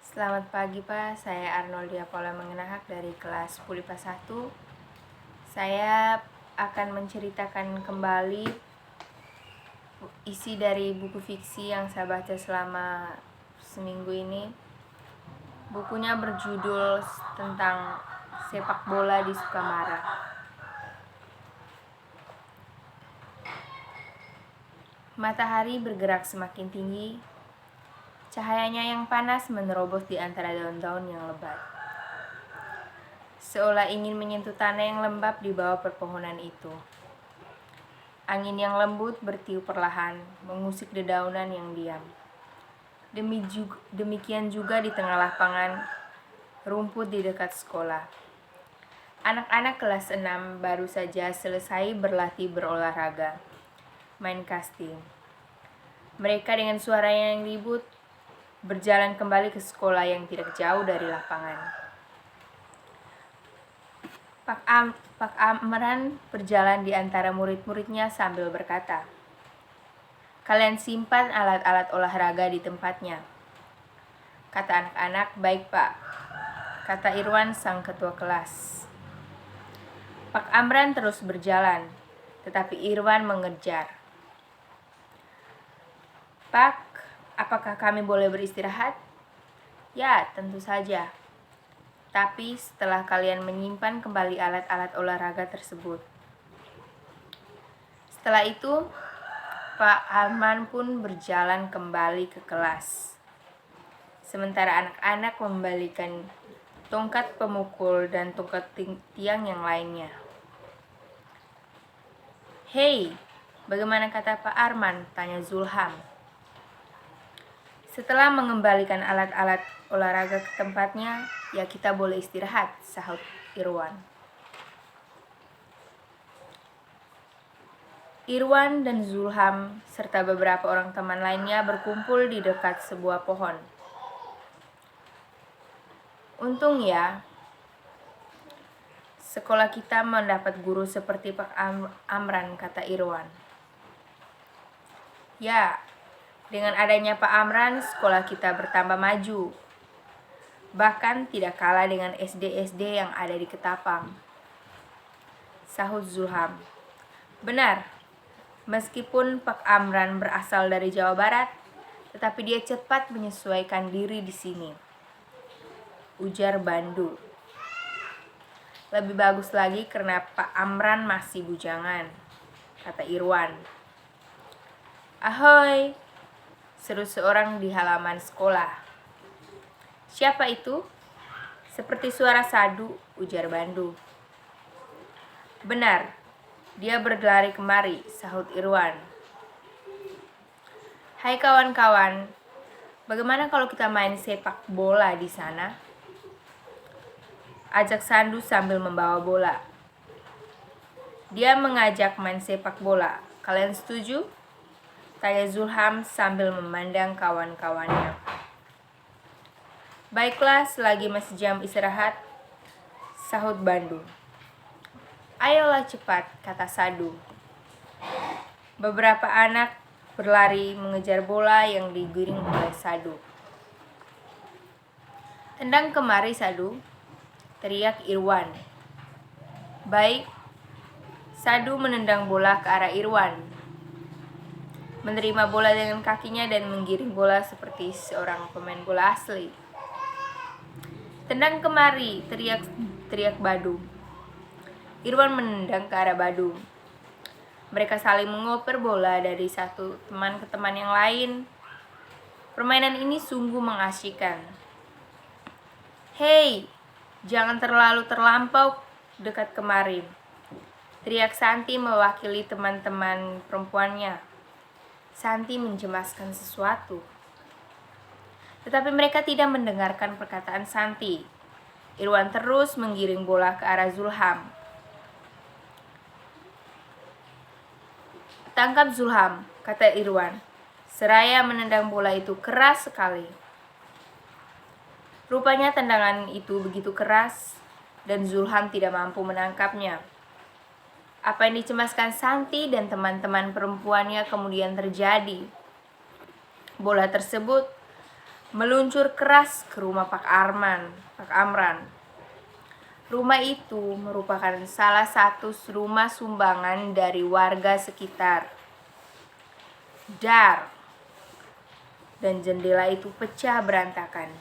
Selamat pagi Pak, saya Arnoldia Paula Mengenahak dari kelas 10 IPA 1. Saya akan menceritakan kembali isi dari buku fiksi yang saya baca selama seminggu ini. Bukunya berjudul tentang sepak bola di Sukamara. Matahari bergerak semakin tinggi. Cahayanya yang panas menerobos di antara daun-daun yang lebat, seolah ingin menyentuh tanah yang lembab di bawah pepohonan itu. Angin yang lembut bertiup perlahan, mengusik dedaunan yang diam. Demikian juga di tengah lapangan rumput di dekat sekolah. Anak-anak kelas 6 baru saja selesai berlatih berolahraga, main casting. Mereka dengan suara yang ribut berjalan kembali ke sekolah yang tidak jauh dari lapangan. Pak Amran berjalan di antara murid-muridnya sambil berkata, "Kalian simpan alat-alat olahraga di tempatnya," kata anak-anak. "Baik, Pak," kata Irwan, sang ketua kelas. Pak Amran terus berjalan, tetapi Irwan mengejar. "Pak, apakah kami boleh beristirahat?" "Ya, tentu saja. Tapi setelah kalian menyimpan kembali alat-alat olahraga tersebut." Setelah itu, Pak Arman pun berjalan kembali ke kelas, sementara anak-anak membalikan tongkat pemukul dan tongkat tiang yang lainnya. "Hei, bagaimana kata Pak Arman?" tanya Zulham. "Setelah mengembalikan alat-alat olahraga ke tempatnya, ya kita boleh istirahat," sahut Irwan. Irwan dan Zulham serta beberapa orang teman lainnya berkumpul di dekat sebuah pohon. "Untung ya, sekolah kita mendapat guru seperti Pak Amran," kata Irwan. "Ya, dengan adanya Pak Amran, sekolah kita bertambah maju. Bahkan tidak kalah dengan SD-SD yang ada di Ketapang," sahut Zulham. "Benar, meskipun Pak Amran berasal dari Jawa Barat, tetapi dia cepat menyesuaikan diri di sini," ujar Bandu. "Lebih bagus lagi karena Pak Amran masih bujangan," kata Irwan. "Ahoy!" seru seorang di halaman sekolah. "Siapa itu?" "Seperti suara Sadu," ujar Bandu. "Benar, dia berlari kemari," sahut Irwan. "Hai kawan-kawan, bagaimana kalau kita main sepak bola di sana?" ajak Sandu sambil membawa bola. Dia mengajak main sepak bola. "Kalian setuju?" tanya Zulham sambil memandang kawan-kawannya. "Baiklah, selagi masih jam istirahat," sahut Bandu. "Ayolah cepat," kata Sadu. Beberapa anak berlari mengejar bola yang digiring oleh Sadu. "Tendang kemari, Sadu," teriak Irwan. "Baik." Sadu menendang bola ke arah Irwan, menerima bola dengan kakinya dan menggiring bola seperti seorang pemain bola asli. "Tendang kemari," teriak Badu. Irwan menendang ke arah Badu. Mereka saling mengoper bola dari satu teman ke teman yang lain. Permainan ini sungguh mengasyikkan. "Hei, jangan terlampau dekat kemari," teriak Santi mewakili teman-teman perempuannya. Santi mencemaskan sesuatu. Tetapi mereka tidak mendengarkan perkataan Santi. Irwan terus menggiring bola ke arah Zulham. "Tangkap Zulham," kata Irwan, seraya menendang bola itu keras sekali. Rupanya tendangan itu begitu keras dan Zulham tidak mampu menangkapnya. Apa yang dicemaskan Santi dan teman-teman perempuannya kemudian terjadi. Bola tersebut meluncur keras ke rumah Pak Amran. Rumah itu merupakan salah satu rumah sumbangan dari warga sekitar. Dar, dan jendela itu pecah berantakan.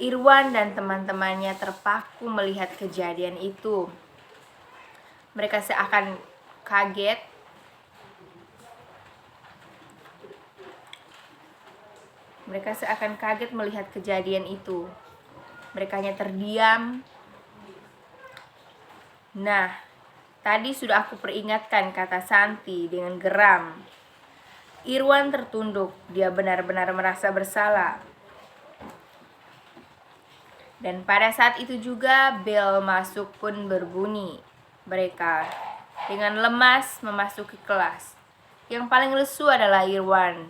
Irwan dan teman-temannya terpaku melihat kejadian itu. Mereka seakan kaget. Melihat kejadian itu. Mereka hanya terdiam. Nah, tadi sudah aku peringatkan, kata Santi dengan geram. Irwan tertunduk. Dia benar-benar merasa bersalah. Dan pada saat itu juga bel masuk pun berbunyi. Mereka dengan lemas memasuki kelas. Yang paling lesu adalah Irwan.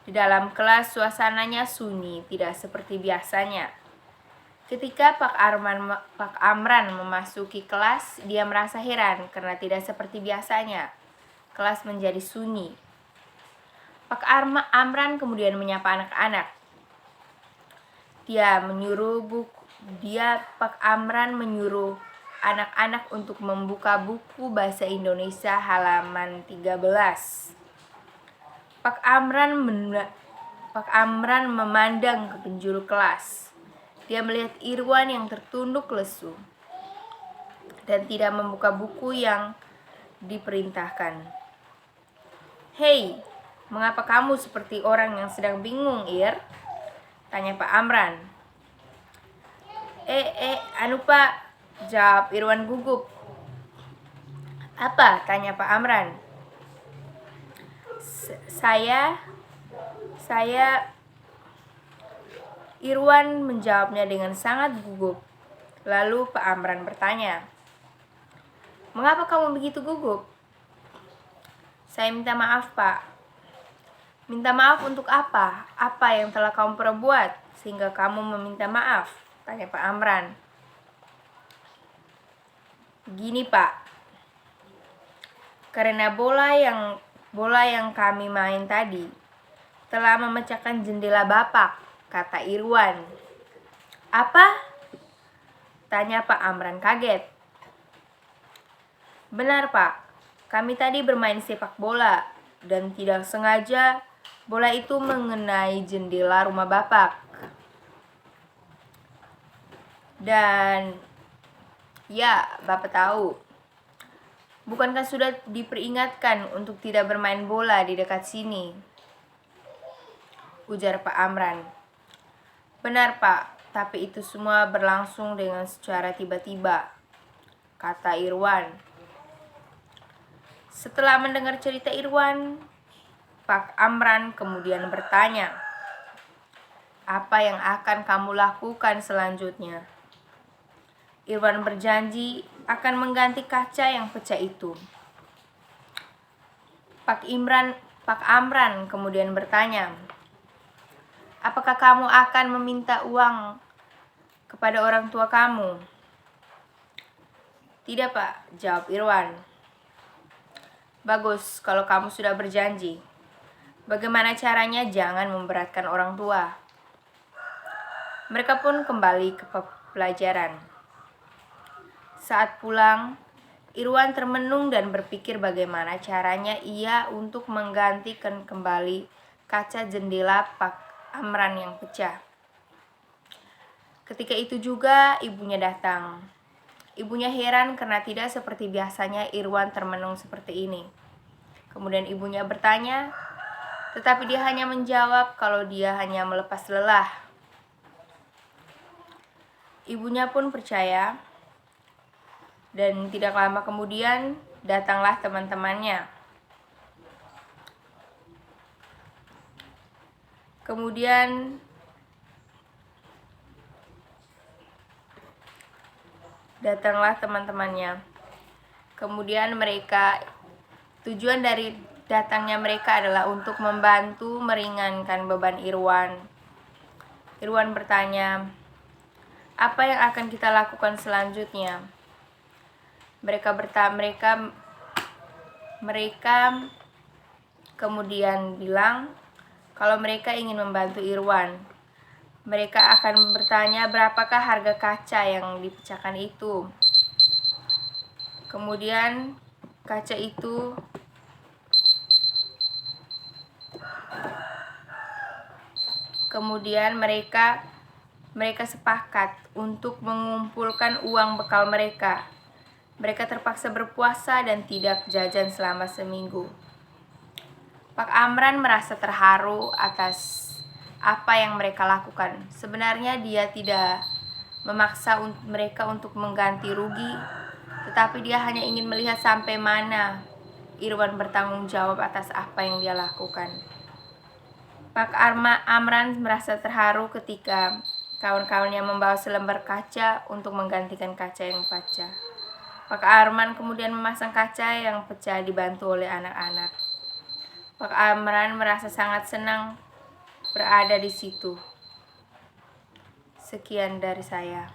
Di dalam kelas suasananya sunyi, tidak seperti biasanya. Ketika Pak Amran memasuki kelas, dia merasa heran karena tidak seperti biasanya. Kelas menjadi sunyi. Pak Amran kemudian menyapa anak-anak. Pak Amran menyuruh anak-anak untuk membuka buku bahasa Indonesia halaman 13. Pak Amran memandang ke penjuru kelas. Dia melihat Irwan yang tertunduk lesu dan tidak membuka buku yang diperintahkan. "Hei, mengapa kamu seperti orang yang sedang bingung, Ir?" tanya Pak Amran. Pak, jawab Irwan gugup. "Apa?" tanya Pak Amran. Saya Irwan menjawabnya dengan sangat gugup. Lalu Pak Amran bertanya, "Mengapa kamu begitu gugup?" "Saya minta maaf, Pak." "Minta maaf untuk apa? Apa yang telah kamu perbuat sehingga kamu meminta maaf?" tanya Pak Amran. "Gini, Pak. Karena bola yang kami main tadi telah memecahkan jendela Bapak," kata Irwan. "Apa?" tanya Pak Amran kaget. "Benar, Pak. Kami tadi bermain sepak bola dan tidak sengaja bola itu mengenai jendela rumah Bapak. Dan ya, Bapak tahu, bukankah sudah diperingatkan untuk tidak bermain bola di dekat sini?" ujar Pak Amran. "Benar, Pak, tapi itu semua berlangsung dengan secara tiba-tiba," kata Irwan. Setelah mendengar cerita Irwan, Pak Amran kemudian bertanya, "Apa yang akan kamu lakukan selanjutnya?" Irwan berjanji akan mengganti kaca yang pecah itu. Pak Amran kemudian bertanya, "Apakah kamu akan meminta uang kepada orang tua kamu?" "Tidak, Pak," jawab Irwan. "Bagus, kalau kamu sudah berjanji. Bagaimana caranya jangan memberatkan orang tua." Mereka pun kembali ke pelajaran. Saat pulang, Irwan termenung dan berpikir bagaimana caranya ia untuk menggantikan kembali kaca jendela Pak Amran yang pecah. Ketika itu juga ibunya datang. Ibunya heran karena tidak seperti biasanya Irwan termenung seperti ini. Kemudian ibunya bertanya, tetapi dia hanya menjawab kalau dia hanya melepas lelah. Ibunya pun percaya. Dan tidak lama kemudian datanglah teman-temannya. Kemudian tujuan dari datangnya mereka adalah untuk membantu meringankan beban Irwan. Irwan bertanya, "Apa yang akan kita lakukan selanjutnya?" Mereka kemudian bilang, kalau mereka ingin membantu Irwan. Mereka akan bertanya berapakah harga kaca yang dipecahkan itu. Kemudian mereka sepakat untuk mengumpulkan uang bekal mereka. Mereka terpaksa berpuasa dan tidak jajan selama seminggu. Pak Amran merasa terharu atas apa yang mereka lakukan. Sebenarnya dia tidak memaksa mereka untuk mengganti rugi, tetapi dia hanya ingin melihat sampai mana Irwan bertanggung jawab atas apa yang dia lakukan. Pak Amran merasa terharu ketika kawan-kawannya membawa selembar kaca untuk menggantikan kaca yang pecah. Pak Amran kemudian memasang kaca yang pecah dibantu oleh anak-anak. Pak Amran merasa sangat senang berada di situ. Sekian dari saya.